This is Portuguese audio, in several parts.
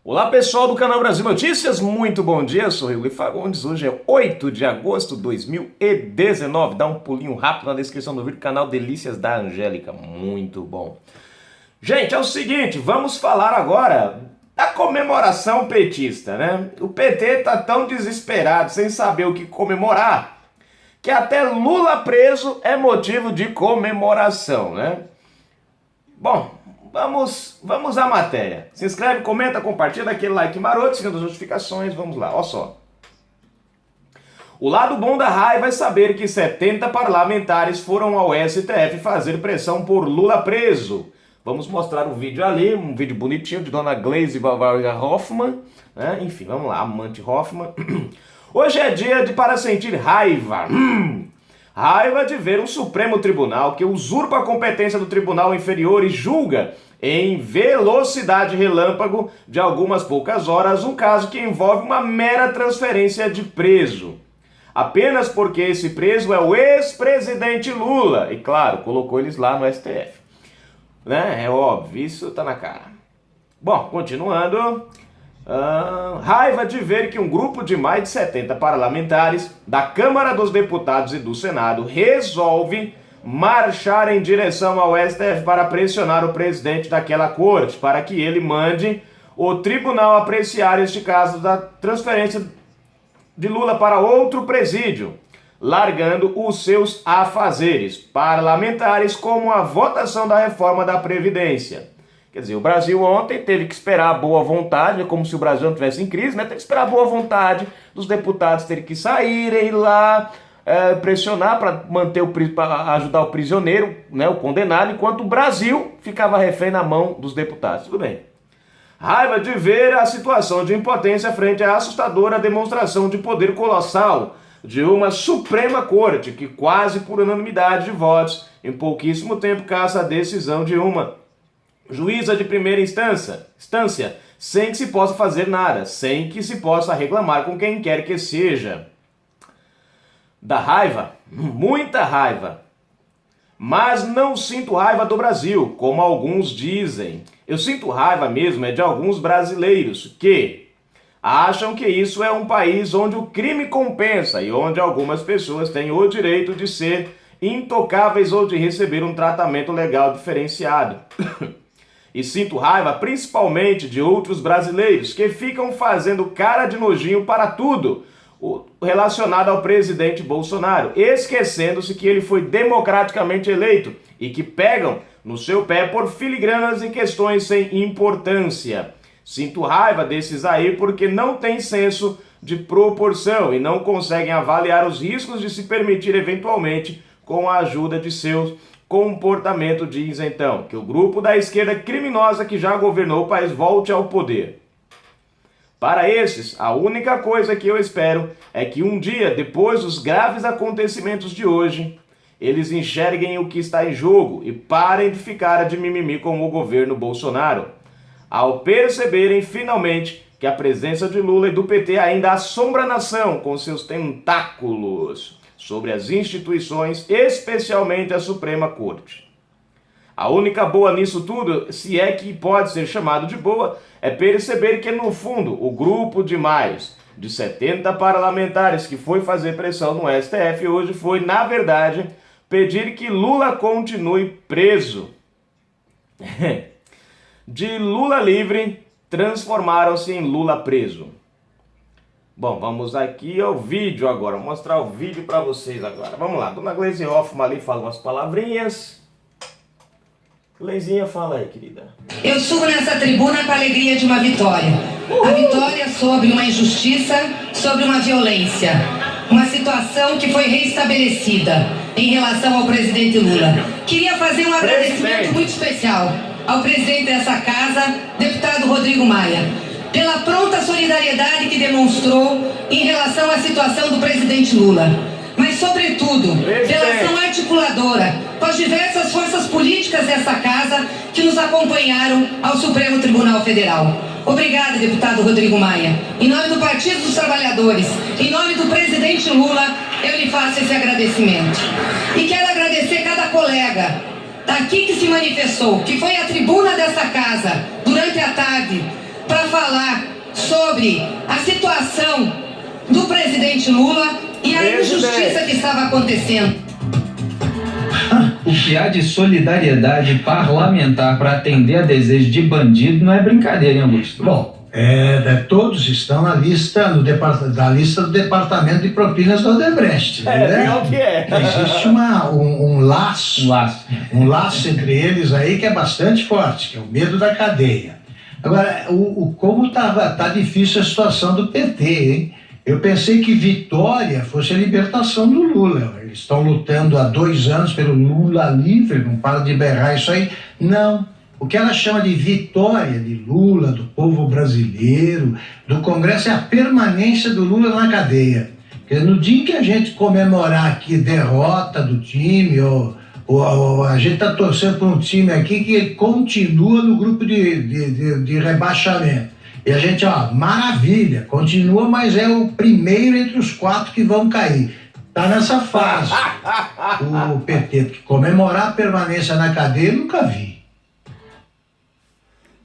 Olá pessoal do canal Brasil Notícias, muito bom dia, eu sou Igor Fagundes, hoje é 8 de agosto de 2019, dá um pulinho rápido na descrição do vídeo, canal Delícias da Angélica, muito bom. Gente, é o seguinte, vamos falar agora da comemoração petista, né? O PT tá tão desesperado, sem saber o que comemorar, que até Lula preso é motivo de comemoração, né? Bom, vamos à matéria. Se inscreve, comenta, compartilha, dá aquele like maroto, seguindo as notificações, vamos lá, olha só. O lado bom da raiva é saber que 70 parlamentares foram ao STF fazer pressão por Lula preso. Vamos mostrar um vídeo ali, um vídeo bonitinho de Dona Gleisi Hoffmann, né? Enfim, vamos lá, amante Hoffmann. Hoje é dia para sentir raiva. Raiva de ver um Supremo Tribunal que usurpa a competência do Tribunal Inferior e julga em velocidade relâmpago de algumas poucas horas um caso que envolve uma mera transferência de preso. Apenas porque esse preso é o ex-presidente Lula. E claro, colocou eles lá no STF. Né? É óbvio, isso tá na cara. Bom, continuando. Raiva de ver que um grupo de mais de 70 parlamentares da Câmara dos Deputados e do Senado resolve marchar em direção ao STF para pressionar o presidente daquela corte para que ele mande o tribunal apreciar este caso da transferência de Lula para outro presídio, largando os seus afazeres parlamentares como a votação da reforma da Previdência. Quer dizer, o Brasil ontem teve que esperar a boa vontade, como se o Brasil não estivesse em crise, né? Teve que esperar a boa vontade dos deputados terem que saírem lá, pressionar para manter para ajudar o prisioneiro, né, o condenado, enquanto o Brasil ficava refém na mão dos deputados. Tudo bem. Raiva de ver a situação de impotência frente à assustadora demonstração de poder colossal de uma Suprema Corte que quase por unanimidade de votos, em pouquíssimo tempo, caça a decisão de uma juíza de primeira instância, sem que se possa fazer nada, sem que se possa reclamar com quem quer que seja. Da raiva, muita raiva. Mas não sinto raiva do Brasil, como alguns dizem. Eu sinto raiva mesmo de alguns brasileiros que acham que isso é um país onde o crime compensa e onde algumas pessoas têm o direito de ser intocáveis ou de receber um tratamento legal diferenciado. E sinto raiva principalmente de outros brasileiros que ficam fazendo cara de nojinho para tudo relacionado ao presidente Bolsonaro, esquecendo-se que ele foi democraticamente eleito e que pegam no seu pé por filigranas e questões sem importância. Sinto raiva desses aí porque não têm senso de proporção e não conseguem avaliar os riscos de se permitir eventualmente com a ajuda de seus comportamento. Diz então que o grupo da esquerda criminosa que já governou o país volte ao poder. Para esses, a única coisa que eu espero é que um dia, depois dos graves acontecimentos de hoje, eles enxerguem o que está em jogo e parem de ficar de mimimi com o governo Bolsonaro, ao perceberem finalmente que a presença de Lula e do PT ainda assombra a nação com seus tentáculos sobre as instituições, especialmente a Suprema Corte. A única boa nisso tudo, se é que pode ser chamado de boa, é perceber que no fundo o grupo de mais de 70 parlamentares que foi fazer pressão no STF hoje foi, na verdade, pedir que Lula continue preso. De Lula livre, transformaram-se em Lula preso. Bom, vamos aqui ao vídeo agora, vou mostrar o vídeo para vocês agora. Vamos lá, Dona Gleisi Hoffmann ali fala umas palavrinhas. Gleisinha, fala aí, querida. Eu subo nessa tribuna com a alegria de uma vitória. A vitória sobre uma injustiça, sobre uma violência. Uma situação que foi reestabelecida em relação ao presidente Lula. Queria fazer um agradecimento muito especial ao presidente dessa casa, deputado Rodrigo Maia, pela pronta solidariedade que demonstrou em relação à situação do presidente Lula. Mas, sobretudo, pela ação articuladora com as diversas forças políticas dessa casa que nos acompanharam ao Supremo Tribunal Federal. Obrigada, deputado Rodrigo Maia. Em nome do Partido dos Trabalhadores, em nome do presidente Lula, eu lhe faço esse agradecimento. E quero agradecer cada colega daqui que se manifestou, que foi à tribuna dessa casa durante a tarde, para falar sobre a situação do presidente Lula e a injustiça que estava acontecendo. O que há de solidariedade parlamentar para atender a desejo de bandido não é brincadeira, hein, Augusto? Bom, todos estão na lista, da lista do Departamento de Propinas do Odebrecht. Pior que é. Existe um laço entre eles aí que é bastante forte, que é o medo da cadeia. Agora, como tá difícil a situação do PT, hein? Eu pensei que vitória fosse a libertação do Lula. Eles estão lutando há 2 anos pelo Lula livre, não para de berrar isso aí. Não. O que ela chama de vitória de Lula, do povo brasileiro, do Congresso, é a permanência do Lula na cadeia. Porque no dia em que a gente comemorar aqui derrota do time, ou a gente está torcendo para um time aqui que continua no grupo de rebaixamento. E a gente, maravilha, continua, mas é o primeiro entre os 4 que vão cair. Tá nessa fase. O PT, que comemorar a permanência na cadeia, eu nunca vi.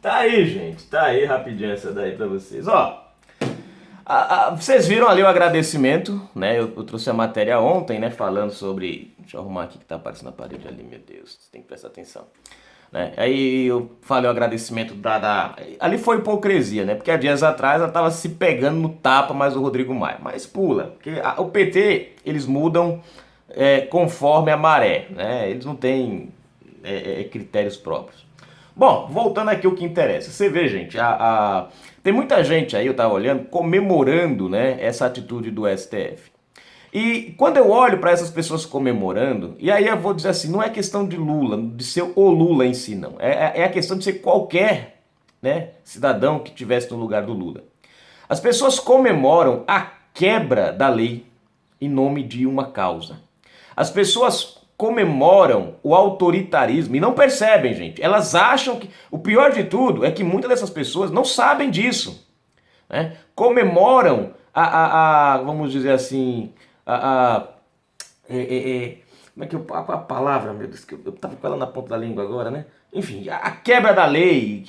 Tá aí, gente. Tá aí, rapidinho essa daí pra vocês. Vocês viram ali o agradecimento, né? Eu trouxe a matéria ontem, né? Falando sobre... Deixa eu arrumar aqui que tá aparecendo na parede ali, meu Deus. Você tem que prestar atenção. Né? Aí eu falei o agradecimento ali foi hipocrisia, né? Porque há dias atrás ela tava se pegando no tapa mais o Rodrigo Maia. Mas pula, porque o PT, eles mudam conforme a maré, né? Eles não têm critérios próprios. Bom, voltando aqui ao que interessa. Você vê, gente, tem muita gente aí, eu tava olhando, comemorando, né, essa atitude do STF. E quando eu olho para essas pessoas comemorando, e aí eu vou dizer assim, não é questão de Lula, de ser o Lula em si, não. É a questão de ser qualquer, né, cidadão que estivesse no lugar do Lula. As pessoas comemoram a quebra da lei em nome de uma causa. As pessoas comemoram o autoritarismo e não percebem, gente. Elas acham que... O pior de tudo é que muitas dessas pessoas não sabem disso, né? Comemoram vamos dizer assim... como é que a palavra, meu Deus, que eu tava com ela na ponta da língua agora, né? Enfim, a quebra da lei,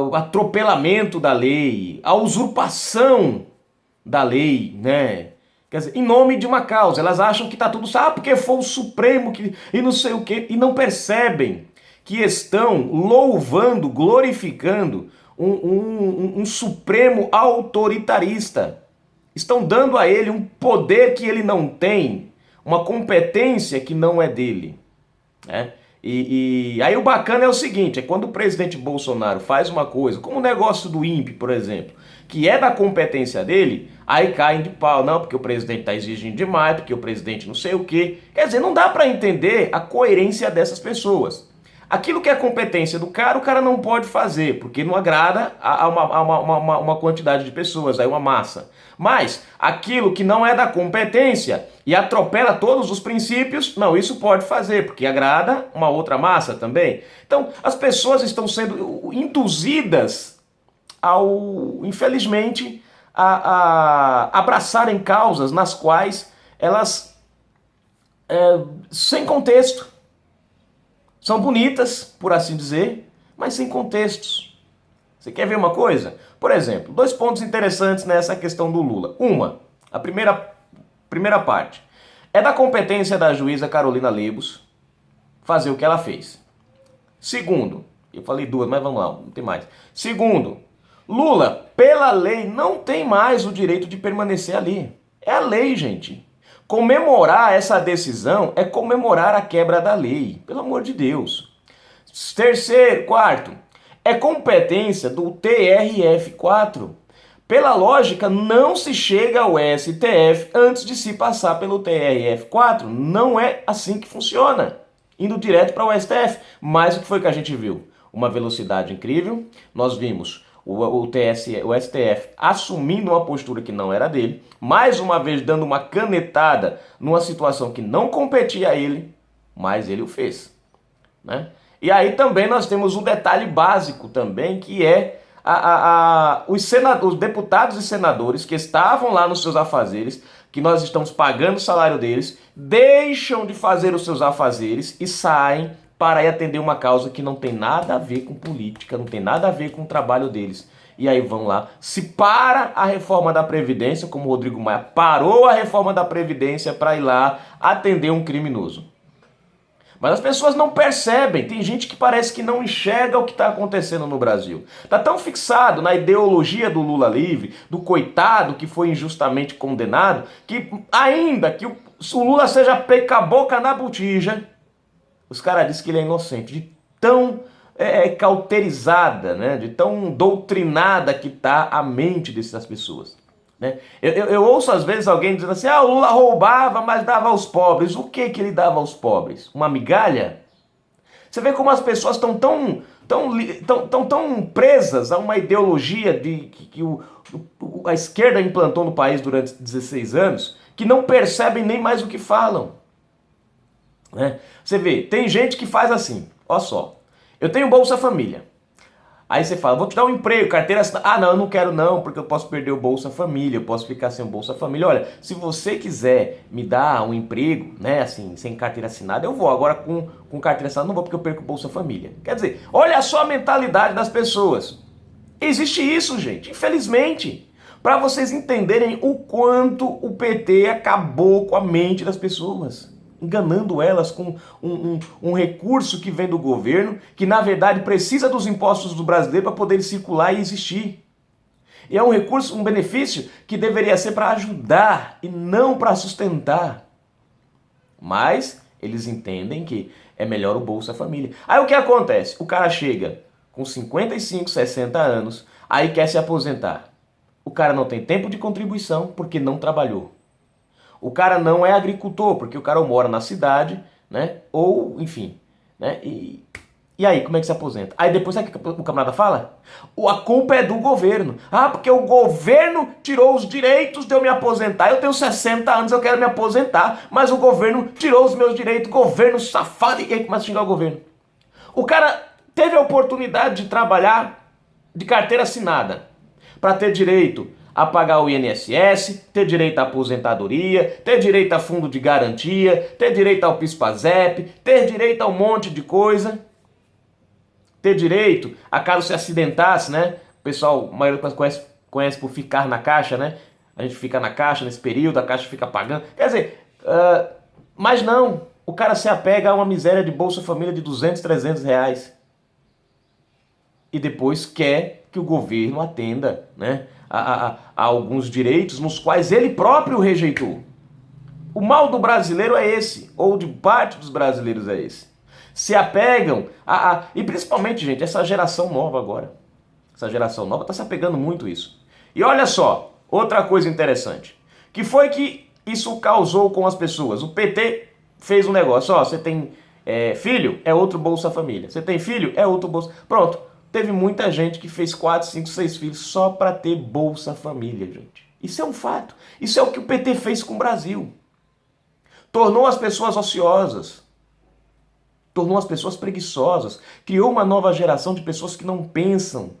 o atropelamento da lei, a usurpação da lei, né? Quer dizer, em nome de uma causa. Elas acham que tá tudo certo, porque foi o Supremo e não sei o quê, e não percebem que estão louvando, glorificando um Supremo autoritarista. Estão dando a ele um poder que ele não tem, uma competência que não é dele, né? E aí o bacana é o seguinte, é quando o presidente Bolsonaro faz uma coisa, como o negócio do INPE, por exemplo, que é da competência dele, aí caem de pau, não, porque o presidente está exigindo demais, porque o presidente não sei o quê. Quer dizer, não dá para entender a coerência dessas pessoas. Aquilo que é competência do cara, o cara não pode fazer, porque não agrada a uma quantidade de pessoas, aí uma massa. Mas aquilo que não é da competência e atropela todos os princípios, não, isso pode fazer, porque agrada uma outra massa também. Então, as pessoas estão sendo induzidas infelizmente, a abraçarem causas nas quais elas, sem contexto, são bonitas, por assim dizer, mas sem contextos. Você quer ver uma coisa? Por exemplo, 2 pontos interessantes nessa questão do Lula. A primeira parte, é da competência da juíza Carolina Lebos fazer o que ela fez. Segundo, eu falei 2, mas vamos lá, não tem mais. Segundo, Lula, pela lei, não tem mais o direito de permanecer ali. É a lei, gente. Comemorar essa decisão é comemorar a quebra da lei. Pelo amor de Deus. Quarto, é competência do TRF4. Pela lógica, não se chega ao STF antes de se passar pelo TRF4. Não é assim que funciona. Indo direto para o STF. Mas o que foi que a gente viu? Uma velocidade incrível. Nós vimos o STF assumindo uma postura que não era dele, mais uma vez dando uma canetada numa situação que não competia a ele, mas ele o fez, né? E aí também nós temos um detalhe básico também, que é os deputados e senadores que estavam lá nos seus afazeres, que nós estamos pagando o salário deles, deixam de fazer os seus afazeres e saem para ir atender uma causa que não tem nada a ver com política, não tem nada a ver com o trabalho deles. E aí vão lá, se para a reforma da Previdência, como o Rodrigo Maia parou a reforma da Previdência para ir lá atender um criminoso. Mas as pessoas não percebem, tem gente que parece que não enxerga o que está acontecendo no Brasil. Está tão fixado na ideologia do Lula livre, do coitado que foi injustamente condenado, que ainda que o Lula seja peca-boca na botija, os caras dizem que ele é inocente, de tão cauterizada, né, de tão doutrinada que está a mente dessas pessoas. Né? Eu ouço às vezes alguém dizendo assim, o Lula roubava, mas dava aos pobres. O que ele dava aos pobres? Uma migalha? Você vê como as pessoas estão tão presas a uma ideologia que a esquerda implantou no país durante 16 anos, que não percebem nem mais o que falam. Né? Você vê, tem gente que faz assim, olha só, eu tenho Bolsa Família. Aí você fala, vou te dar um emprego, carteira assinada. Ah, não, eu não quero não, porque eu posso perder o Bolsa Família, eu posso ficar sem o Bolsa Família. Olha, se você quiser me dar um emprego, né, assim, sem carteira assinada, eu vou. Agora com carteira assinada não vou, porque eu perco o Bolsa Família. Quer dizer, olha só a mentalidade das pessoas. Existe isso, gente, infelizmente. Para vocês entenderem o quanto o PT acabou com a mente das pessoas. Enganando elas com um recurso que vem do governo, que na verdade precisa dos impostos do brasileiro para poder circular e existir. E é um recurso, um benefício que deveria ser para ajudar e não para sustentar. Mas eles entendem que é melhor o Bolsa Família. Aí o que acontece? O cara chega com 55, 60 anos, aí quer se aposentar. O cara não tem tempo de contribuição porque não trabalhou. O cara não é agricultor, porque o cara mora na cidade, né? Ou, enfim, né? E aí, como é que se aposenta? Aí depois, sabe o que o camarada fala? A culpa é do governo. Ah, porque o governo tirou os direitos de eu me aposentar. Eu tenho 60 anos, eu quero me aposentar, mas o governo tirou os meus direitos. Governo safado. E aí começa a xingar o governo. O cara teve a oportunidade de trabalhar de carteira assinada para ter direito a pagar o INSS, ter direito à aposentadoria, ter direito a fundo de garantia, ter direito ao PIS/PASEP, ter direito a um monte de coisa, ter direito a caso se acidentasse, né? O pessoal, a maioria conhece por ficar na caixa, né? A gente fica na caixa nesse período, a caixa fica pagando. Quer dizer, mas não, o cara se apega a uma miséria de Bolsa Família de 200, 300 reais. E depois quer que o governo atenda, né, a alguns direitos nos quais ele próprio rejeitou. O mal do brasileiro é esse, ou de parte dos brasileiros é esse. Se apegam e principalmente, gente, essa geração nova agora. Essa geração nova está se apegando muito a isso. E olha só, outra coisa interessante. Que foi que isso causou com as pessoas? O PT fez um negócio, você tem filho, é outro Bolsa Família. Você tem filho, é outro Bolsa... Pronto. Teve muita gente que fez 4, 5, 6 filhos só para ter Bolsa Família, gente. Isso é um fato. Isso é o que o PT fez com o Brasil. Tornou as pessoas ociosas. Tornou as pessoas preguiçosas. Criou uma nova geração de pessoas que não pensam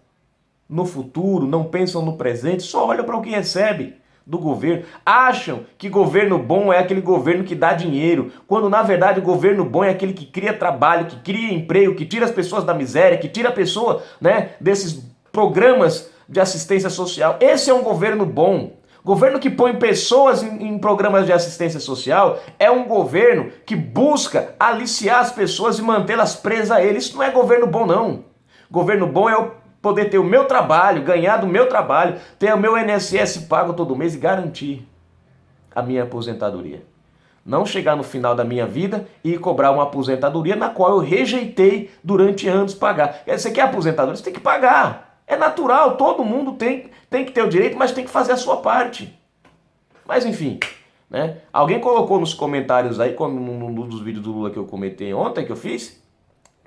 no futuro, não pensam no presente, só olham para o que recebe do governo. Acham que governo bom é aquele governo que dá dinheiro, quando na verdade o governo bom é aquele que cria trabalho, que cria emprego, que tira as pessoas da miséria, que tira a pessoa, né, desses programas de assistência social. Esse é um governo bom. Governo que põe pessoas em programas de assistência social é um governo que busca aliciar as pessoas e mantê-las presas a ele. Isso não é governo bom, não. Governo bom é poder ter o meu trabalho, ganhar do meu trabalho, ter o meu INSS pago todo mês e garantir a minha aposentadoria. Não chegar no final da minha vida e cobrar uma aposentadoria na qual eu rejeitei durante anos pagar. Você quer aposentadoria? Você tem que pagar. É natural, todo mundo tem que ter o direito, mas tem que fazer a sua parte. Mas enfim, né? Alguém colocou nos comentários aí, num dos vídeos do Lula que eu comentei ontem, que eu fiz,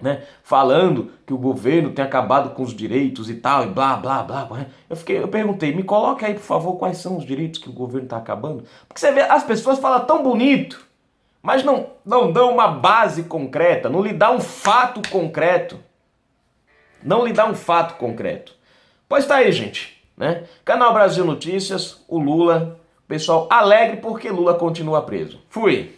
né, falando que o governo tem acabado com os direitos e tal, e blá, blá, blá. Eu perguntei, me coloque aí, por favor, quais são os direitos que o governo está acabando. Porque você vê, as pessoas falam tão bonito, mas não dão uma base concreta, não lhe dá um fato concreto. Não lhe dá um fato concreto. Pois tá aí, gente, né? Canal Brasil Notícias, o Lula, pessoal alegre porque Lula continua preso. Fui!